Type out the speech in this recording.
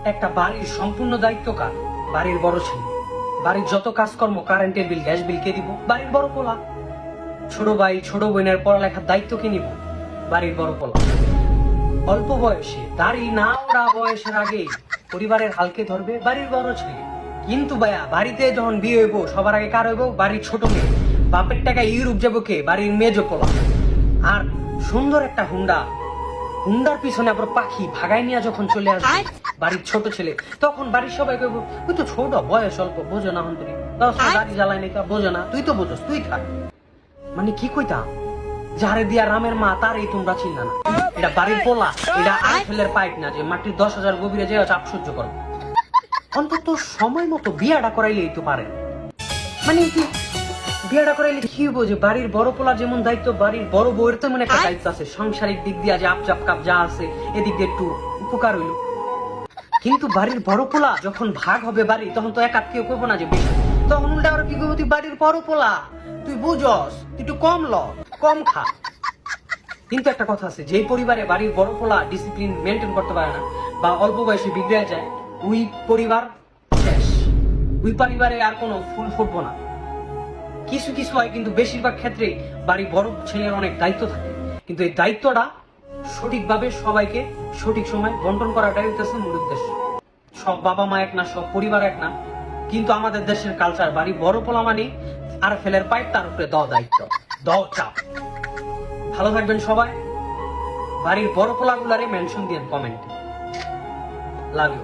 একটা বাড়ির সম্পূর্ণ দায়িত্ব কার? বাড়ির বড় ছেলে। বাড়ির যত কাজকর্ম, কারেন্টের বিল, গ্যাস বিল কে দিব? বাড়ির বড় পোলা। ছোট ভাই ছোট বোনের পড়ালেখার দায়িত্ব কে নিব? বাড়ির বড় পোলা। অল্প বয়সে দাড়ি না ওড়া বয়সের আগেই পরিবারের হালকে ধরবে বাড়ির বড় ছেলে। কিন্তু ভাইয়া বাড়িতে যখন বিয়ে হইব সবার আগে কার হইব? বাড়ির ছোট মেয়ে। বাপের টাকা ইউরোপ যাবো কে? বাড়ির মেজো পোলা। আর সুন্দর একটা হুন্ডার পিছনে আবার পাখি ভাগাই নিয়ে যখন চলে আসবে বাড়ির ছোট ছেলে, তখন বাড়ির সবাই কইব তুই তো ছোট, বয়স অল্প, বোঝো না হন্তরি, গাড়ি জ্বালাই নাকি, বোঝো না, তুই তো বোঝস, তুই থাক। মানে কি কইতাম, যারে দিয়া রামের মা তারই তোমরা চিন্তা না। এটা বাড়ির পোলা, এটা আইফেলের পাইপ না যে মাটির 10,000 গভীরে যে চাপ সহ্য করো। অন্তত সময় মতো বিয়াটা করাইলেই তো পারে। মানে কি বিয়াটা করাইলে কি হইব যে বাড়ির বড় পোলা যেমন দায়িত্ব, বাড়ির বড় বউয়ের তো মনে একটা দায়িত্ব আছে, সাংসারিক দিক দিয়ে যে আপচাপ কাপ যা আছে এদিক দিয়ে একটু উপকার হইল। কিন্তু বাড়ির বড় পোলা যখন ভাগ হবে বাড়ি, তখন তো একাত কেউ করবো না যে বেশি, তখন উল্টা আরো কি করবো, তুই বাড়ির বড় পোলা, তুই বুঝস, তুই একটু কম কম খা। কিন্তু একটা কথা আছে, যেই পরিবারে বাড়ির বড় পোলা ডিসিপ্লিন মেনটেন করতে পারে না বা অল্প বয়সে বিগড়ে যায়, ওই পরিবার শেষ। ওই পরিবারে আর কোনো ফুল ফুটবো না। কিছু কিছু হয়, কিন্তু বেশিরভাগ ক্ষেত্রে বাড়ির বড় ছেলের অনেক দায়িত্ব থাকে, কিন্তু এই দায়িত্বটা সঠিকভাবে সবাইকে সঠিক সময় বন্টন করাটাই হচ্ছে মূল উদ্দেশ্য। সব বাবা মা এক না, সব পরিবার এক না, কিন্তু আমাদের দেশের কালচার বাড়ি বড় পোলা মানে আর ফেলের পাইপ, তার উপরে দাও দায়িত্ব, দাও চাপ। ভালো থাকবেন সবাই। বাড়ির বড় পোলাগুলারে মেনশন দিয়েন কমেন্টে। Love you.